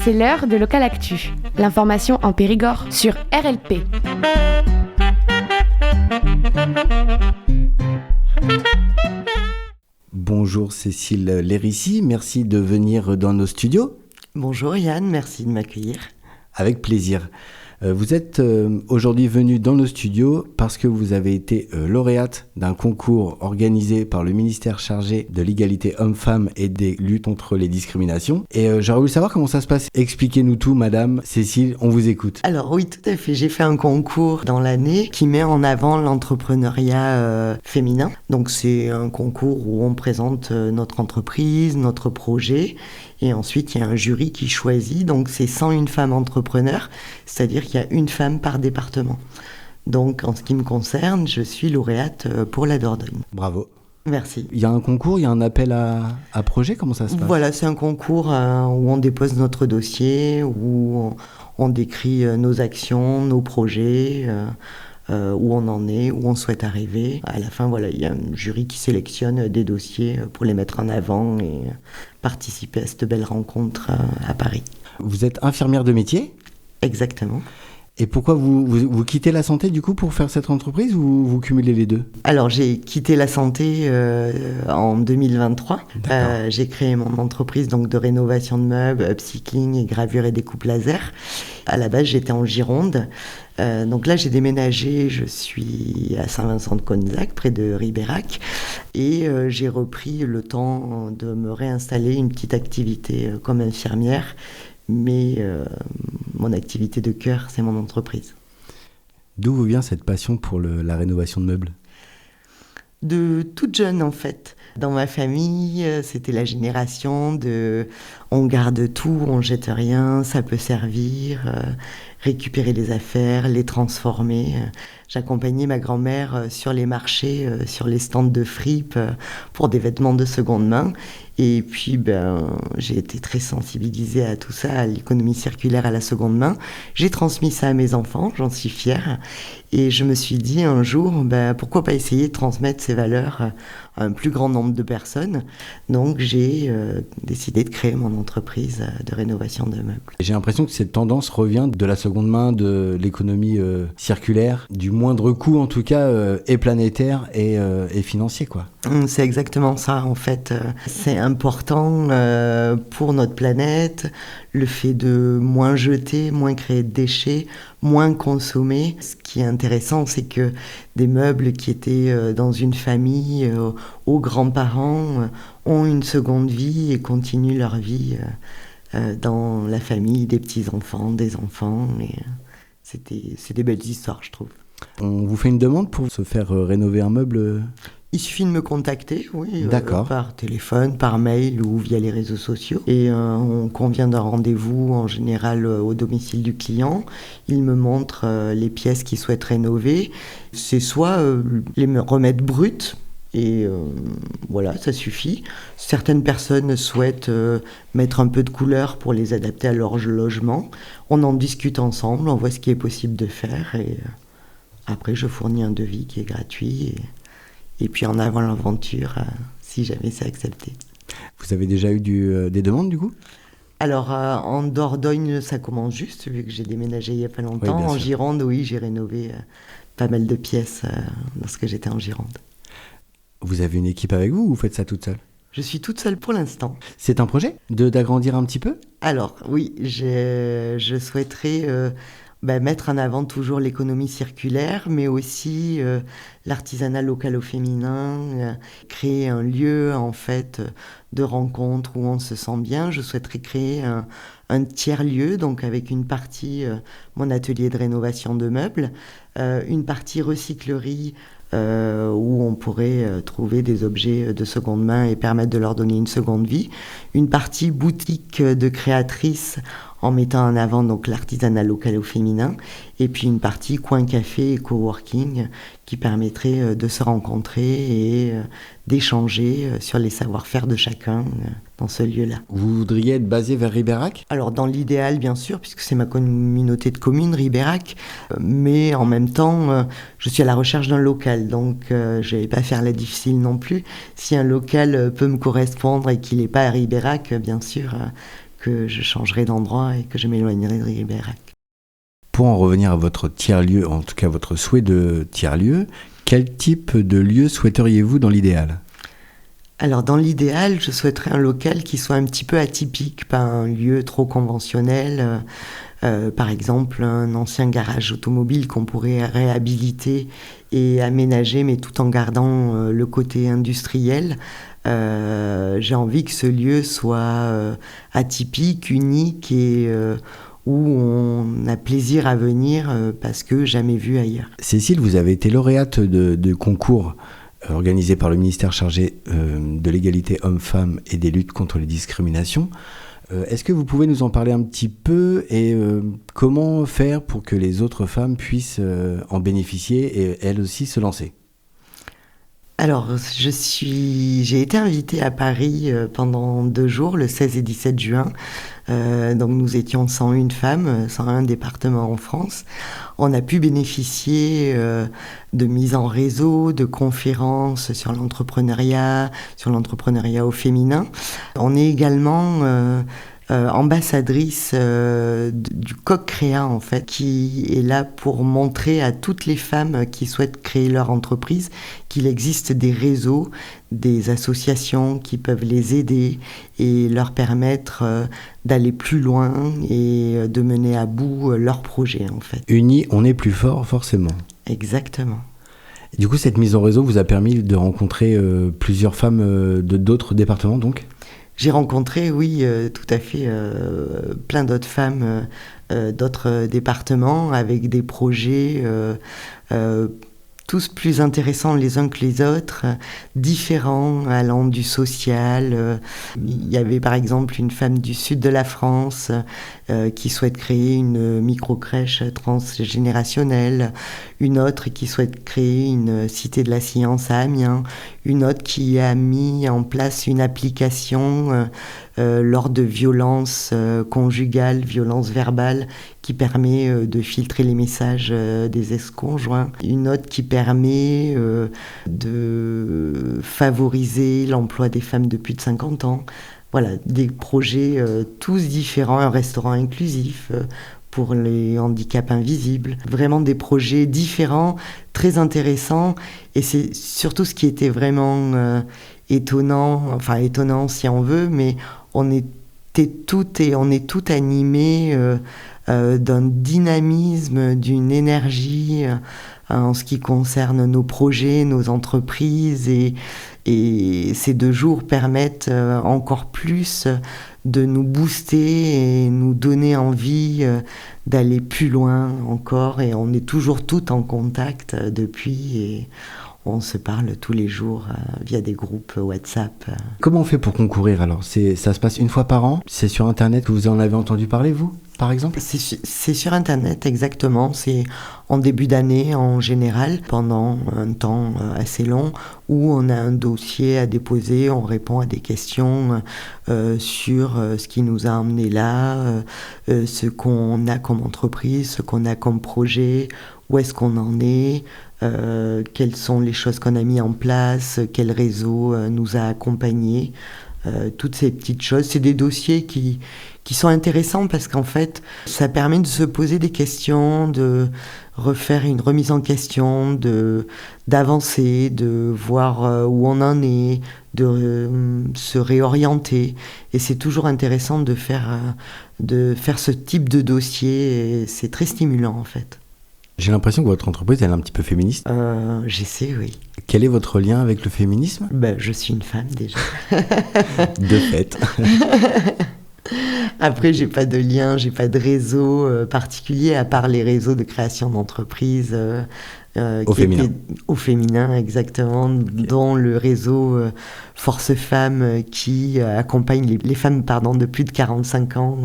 C'est l'heure de Local Actu, l'information en Périgord sur RLP. Bonjour Cécile Lérissi, merci de venir dans nos studios. Bonjour Yann, merci de m'accueillir. Avec plaisir. Vous êtes aujourd'hui venu dans nos studios parce que vous avez été lauréate d'un concours organisé par le ministère chargé de l'égalité hommes-femmes et des luttes contre les discriminations. Et j'aurais voulu savoir comment ça se passe. Expliquez-nous tout, Madame Cécile, on vous écoute. Alors oui, tout à fait. J'ai fait un concours dans l'année qui met en avant l'entrepreneuriat féminin. Donc c'est un concours où on présente notre entreprise, notre projet. Et ensuite, il y a un jury qui choisit. Donc, c'est 101 femmes entrepreneurs, c'est-à-dire qu'il y a une femme par département. Donc, en ce qui me concerne, je suis lauréate pour la Dordogne. Bravo. Merci. Il y a un concours, il y a un appel à projet, comment ça se passe ? Voilà, c'est un concours où on dépose notre dossier, où on décrit nos actions, nos projets, où on en est, où on souhaite arriver. À la fin, voilà, il y a un jury qui sélectionne des dossiers pour les mettre en avant et participer à cette belle rencontre à Paris. Vous êtes infirmière de métier ? Exactement. Et pourquoi vous quittez la santé du coup pour faire cette entreprise ou vous cumulez les deux ? Alors j'ai quitté la santé en 2023. J'ai créé mon entreprise donc de rénovation de meubles, upcycling et gravure et découpe laser. À la base j'étais en Gironde. Donc là j'ai déménagé, je suis à Saint-Vincent-de-Cognac, près de Ribérac. Et j'ai repris le temps de me réinstaller une petite activité comme infirmière. Mais mon activité de cœur, c'est mon entreprise. D'où vous vient cette passion pour la rénovation de meubles ? De toute jeune, en fait. Dans ma famille, c'était la génération de on garde tout, on jette rien, ça peut servir, récupérer les affaires, les transformer. J'accompagnais ma grand-mère sur les marchés, sur les stands de fripes pour des vêtements de seconde main. Et puis, j'ai été très sensibilisée à tout ça, à l'économie circulaire, à la seconde main. J'ai transmis ça à mes enfants, j'en suis fière. Et je me suis dit un jour, pourquoi pas essayer de transmettre ces valeurs à un plus grand nombre de personnes. Donc, j'ai décidé de créer mon entreprise de rénovation de meubles. J'ai l'impression que cette tendance revient de la seconde main, de l'économie circulaire, du moindre coût en tout cas, et planétaire et financier, quoi. C'est exactement ça, en fait. C'est important pour notre planète, le fait de moins jeter, moins créer de déchets, moins consommer. Ce qui est intéressant, c'est que des meubles qui étaient dans une famille, aux grands-parents, ont une seconde vie et continuent leur vie dans la famille des petits-enfants, des enfants. Et c'est des belles histoires, je trouve. On vous fait une demande pour se faire rénover un meuble ? Il suffit de me contacter, oui, par téléphone, par mail ou via les réseaux sociaux. Et on convient d'un rendez-vous en général au domicile du client. Il me montre les pièces qu'il souhaite rénover. C'est soit les remettre brutes, et voilà, ça suffit. Certaines personnes souhaitent mettre un peu de couleur pour les adapter à leur logement. On en discute ensemble, on voit ce qui est possible de faire. Et après, je fournis un devis qui est gratuit. Et puis en avant l'aventure, si jamais c'est accepté. Vous avez déjà eu des demandes du coup ? Alors en Dordogne, ça commence juste, vu que j'ai déménagé il n'y a pas longtemps. Oui, en sûr. Gironde, oui, j'ai rénové pas mal de pièces lorsque j'étais en Gironde. Vous avez une équipe avec vous ou vous faites ça toute seule ? Je suis toute seule pour l'instant. C'est un projet d'agrandir un petit peu ? Alors oui, je souhaiterais mettre en avant toujours l'économie circulaire, mais aussi l'artisanat local au féminin, créer un lieu en fait de rencontre où on se sent bien. Je souhaiterais créer un tiers-lieu, donc avec une partie mon atelier de rénovation de meubles, une partie recyclerie où on pourrait trouver des objets de seconde main et permettre de leur donner une seconde vie, une partie boutique de créatrices en mettant en avant donc l'artisanat local au féminin, et puis une partie coin café et coworking qui permettrait de se rencontrer et d'échanger sur les savoir-faire de chacun dans ce lieu-là. Vous voudriez être basé vers Ribérac ? Alors dans l'idéal bien sûr, puisque c'est ma communauté de communes, Ribérac, mais en même temps je suis à la recherche d'un local, donc je ne vais pas faire la difficile non plus. Si un local peut me correspondre et qu'il n'est pas à Ribérac, bien sûr que je changerai d'endroit et que je m'éloignerai de Ribérac. Pour en revenir à votre tiers-lieu, en tout cas votre souhait de tiers-lieu, quel type de lieu souhaiteriez-vous dans l'idéal ? Alors dans l'idéal, je souhaiterais un local qui soit un petit peu atypique, pas un lieu trop conventionnel. Par exemple, un ancien garage automobile qu'on pourrait réhabiliter et aménager, mais tout en gardant le côté industriel. J'ai envie que ce lieu soit atypique, unique et où on a plaisir à venir parce que jamais vu ailleurs. Cécile, vous avez été lauréate de concours organisé par le ministère chargé de l'égalité hommes-femmes et des luttes contre les discriminations. Est-ce que vous pouvez nous en parler un petit peu et comment faire pour que les autres femmes puissent en bénéficier et elles aussi se lancer ? Alors, j'ai été invitée à Paris pendant 2 jours, le 16 et 17 juin. Donc nous étions 101 femmes, 101 départements en France. On a pu bénéficier de mises en réseau, de conférences sur l'entrepreneuriat au féminin. On est également ambassadrice du Coq Créa, en fait, qui est là pour montrer à toutes les femmes qui souhaitent créer leur entreprise qu'il existe des réseaux, des associations qui peuvent les aider et leur permettre d'aller plus loin et de mener à bout leur projet, en fait. Unis, on est plus fort, forcément. Exactement. Du coup, cette mise en réseau vous a permis de rencontrer plusieurs femmes de d'autres départements, donc ? J'ai rencontré, oui, tout à fait, plein d'autres femmes d'autres départements avec des projets tous plus intéressants les uns que les autres, différents, allant du social. Il y avait par exemple une femme du sud de la France qui souhaite créer une micro-crèche transgénérationnelle, une autre qui souhaite créer une cité de la science à Amiens, une autre qui a mis en place une application lors de violences conjugales, violences verbales, qui permet de filtrer les messages des ex-conjoints. Une autre qui permet de favoriser l'emploi des femmes de plus de 50 ans. Voilà, des projets tous différents, un restaurant inclusif pour les handicaps invisibles. Vraiment des projets différents, très intéressants. Et c'est surtout ce qui était vraiment étonnant si on veut, mais on est toutes animées d'un dynamisme, d'une énergie en ce qui concerne nos projets, nos entreprises, et ces 2 jours permettent encore plus de nous booster et nous donner envie d'aller plus loin encore, et on est toujours toutes en contact depuis, et on se parle tous les jours via des groupes WhatsApp. Comment on fait pour concourir alors ? Ça se passe une fois par an ? C'est sur Internet que vous en avez entendu parler, vous, par exemple ? C'est sur Internet, exactement. C'est en début d'année, en général, pendant un temps assez long, où on a un dossier à déposer, on répond à des questions sur ce qui nous a emmenés là, ce qu'on a comme entreprise, ce qu'on a comme projet, où est-ce qu'on en est, quelles sont les choses qu'on a mis en place, quel réseau nous a accompagnés, toutes ces petites choses. C'est des dossiers qui sont intéressants parce qu'en fait, ça permet de se poser des questions, de refaire une remise en question, d'avancer, de voir où on en est, de se réorienter. Et c'est toujours intéressant de faire ce type de dossier, et c'est très stimulant en fait. J'ai l'impression que votre entreprise, elle est un petit peu féministe. J'essaie, oui. Quel est votre lien avec le féminisme ? Je suis une femme déjà. De fait. Après, j'ai pas de lien, j'ai pas de réseau particulier, à part les réseaux de création d'entreprises. Au féminin, exactement, okay. Dont le réseau Force Femmes qui accompagne les femmes de plus de 45 ans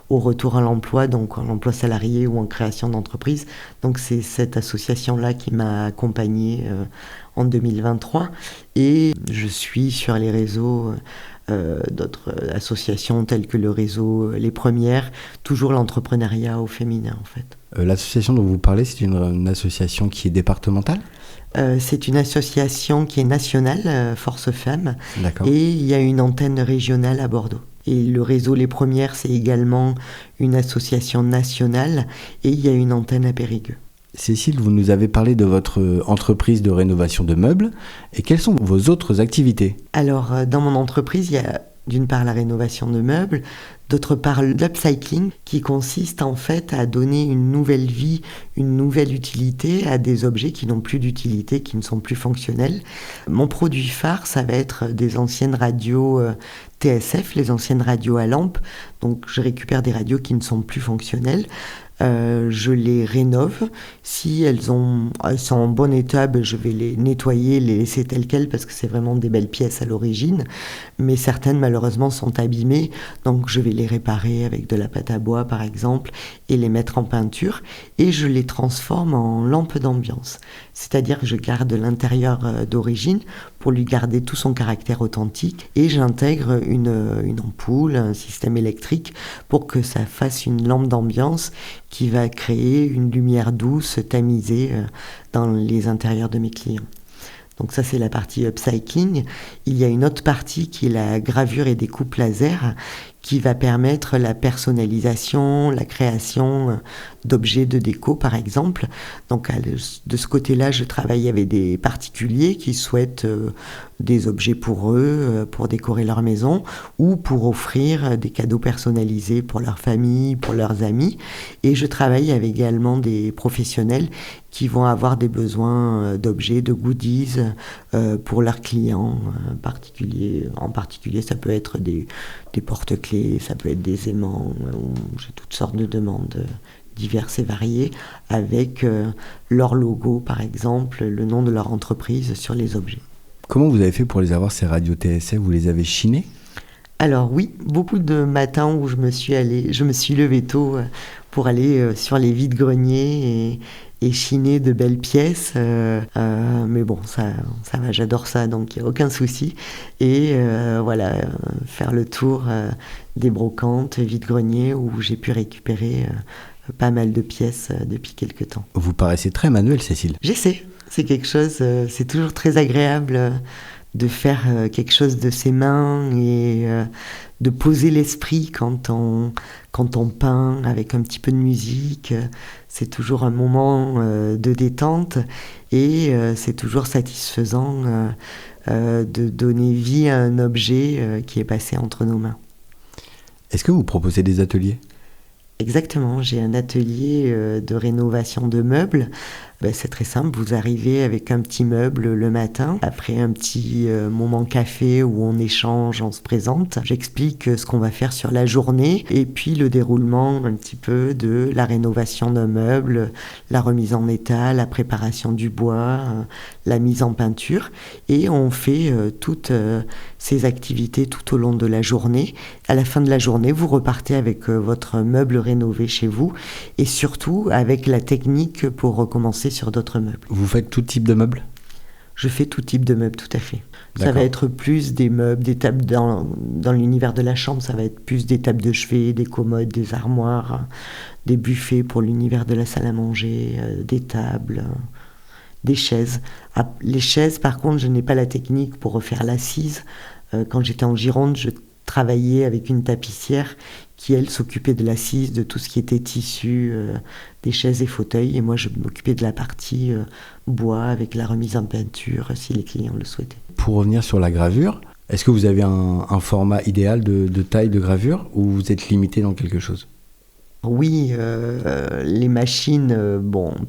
au retour à l'emploi, donc en emploi salarié ou en création d'entreprise. Donc c'est cette association-là qui m'a accompagnée en 2023. Et je suis sur les réseaux d'autres associations telles que le réseau Les Premières, toujours l'entrepreneuriat au féminin en fait. L'association dont vous parlez, c'est une association qui est départementale ? C'est une association qui est nationale, Force Femmes, D'accord. et il y a une antenne régionale à Bordeaux. Et le réseau Les Premières, c'est également une association nationale, et il y a une antenne à Périgueux. Cécile, vous nous avez parlé de votre entreprise de rénovation de meubles. Et quelles sont vos autres activités ? Alors, dans mon entreprise, il y a d'une part la rénovation de meubles, d'autre part l'upcycling, qui consiste en fait à donner une nouvelle vie, une nouvelle utilité à des objets qui n'ont plus d'utilité, qui ne sont plus fonctionnels. Mon produit phare, ça va être des anciennes radios TSF, les anciennes radios à lampe. Donc je récupère des radios qui ne sont plus fonctionnelles. Je les rénove. Si elles sont en bon état, je vais les nettoyer, les laisser telles quelles parce que c'est vraiment des belles pièces à l'origine. Mais certaines, malheureusement, sont abîmées. Donc, je vais les réparer avec de la pâte à bois, par exemple, et les mettre en peinture. Et je les transforme en lampes d'ambiance. C'est-à-dire que je garde l'intérieur d'origine pour lui garder tout son caractère authentique. Et j'intègre une ampoule, un système électrique pour que ça fasse une lampe d'ambiance qui va créer une lumière douce, tamisée dans les intérieurs de mes clients. Donc ça, c'est la partie upcycling. Il y a une autre partie qui est la gravure et découpe laser qui va permettre la personnalisation, la création d'objets de déco, par exemple. Donc de ce côté-là, je travaille avec des particuliers qui souhaitent des objets pour eux, pour décorer leur maison, ou pour offrir des cadeaux personnalisés pour leur famille, pour leurs amis. Et je travaille avec également des professionnels qui vont avoir des besoins d'objets, de goodies pour leurs clients particuliers. En particulier, ça peut être des porte-clés, ça peut être des aimants, j'ai toutes sortes de demandes diverses et variées, avec leur logo, par exemple, le nom de leur entreprise sur les objets. Comment vous avez fait pour les avoir, ces radios TSF ? Vous les avez chinées ? Alors oui, beaucoup de matins où je me suis levée tôt pour aller sur les vides-greniers et chiner de belles pièces. Mais bon, ça va, j'adore ça, donc il n'y a aucun souci. Et faire le tour des brocantes, vides-greniers, où j'ai pu récupérer pas mal de pièces depuis quelques temps. Vous paraissez très manuelle, Cécile. J'essaie, c'est quelque chose, c'est toujours très agréable de faire quelque chose de ses mains et de poser l'esprit quand on peint avec un petit peu de musique. C'est toujours un moment de détente et c'est toujours satisfaisant de donner vie à un objet qui est passé entre nos mains. Est-ce que vous proposez des ateliers ? Exactement, j'ai un atelier de rénovation de meubles. C'est très simple, vous arrivez avec un petit meuble le matin, après un petit moment café où on échange, on se présente. J'explique ce qu'on va faire sur la journée et puis le déroulement un petit peu de la rénovation d'un meuble, la remise en état, la préparation du bois, la mise en peinture. Et on fait toutes ces activités tout au long de la journée. À la fin de la journée, vous repartez avec votre meuble rénové chez vous et surtout avec la technique pour recommencer sur d'autres meubles. Vous faites tout type de meubles ? Je fais tout type de meubles, tout à fait. D'accord. Ça va être plus des meubles, des tables dans l'univers de la chambre, ça va être plus des tables de chevet, des commodes, des armoires, des buffets pour l'univers de la salle à manger, des tables, des chaises. Les chaises, par contre, je n'ai pas la technique pour refaire l'assise. Quand j'étais en Gironde, je travaillais avec une tapissière qui, elle, s'occupait de l'assise, de tout ce qui était tissu, des chaises et fauteuils. Et moi, je m'occupais de la partie bois avec la remise en peinture, si les clients le souhaitaient. Pour revenir sur la gravure, est-ce que vous avez un format idéal de taille de gravure ou vous êtes limité dans quelque chose ? Oui, les machines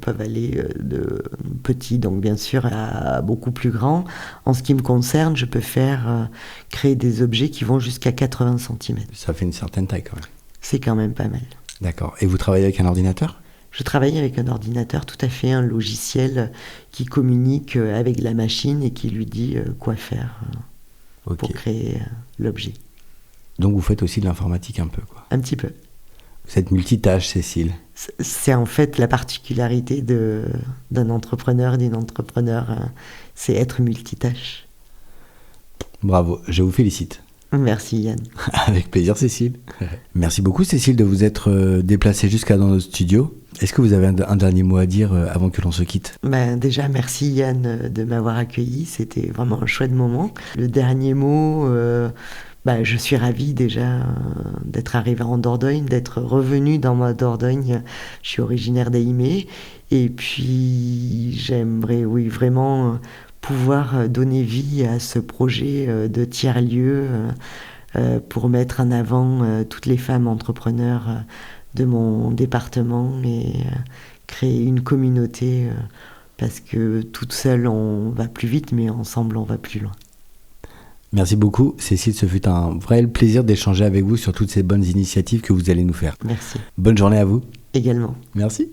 peuvent aller de petit, donc bien sûr, à beaucoup plus grand. En ce qui me concerne, je peux créer des objets qui vont jusqu'à 80 cm. Ça fait une certaine taille quand même. C'est quand même pas mal. D'accord. Et vous travaillez avec un ordinateur ? Je travaille avec un ordinateur, tout à fait, un logiciel qui communique avec la machine et qui lui dit quoi faire pour créer l'objet. Donc vous faites aussi de l'informatique un peu, quoi. Un petit peu. Vous êtes multitâche, Cécile. C'est en fait la particularité d'un entrepreneur, d'une entrepreneur, c'est être multitâche. Bravo, je vous félicite. Merci Yann. Avec plaisir, Cécile. Merci beaucoup, Cécile, de vous être déplacée jusqu'à dans notre studio. Est-ce que vous avez un dernier mot à dire avant que l'on se quitte ? Déjà, merci Yann de m'avoir accueilli, c'était vraiment un chouette moment. Le dernier mot, je suis ravie déjà d'être arrivée en Dordogne, d'être revenue dans ma Dordogne. Je suis originaire d'Aimé et puis j'aimerais vraiment pouvoir donner vie à ce projet de tiers-lieu pour mettre en avant toutes les femmes entrepreneurs de mon département et créer une communauté parce que toute seule on va plus vite mais ensemble on va plus loin. Merci beaucoup Cécile, ce fut un vrai plaisir d'échanger avec vous sur toutes ces bonnes initiatives que vous allez nous faire. Merci. Bonne journée à vous. Également. Merci.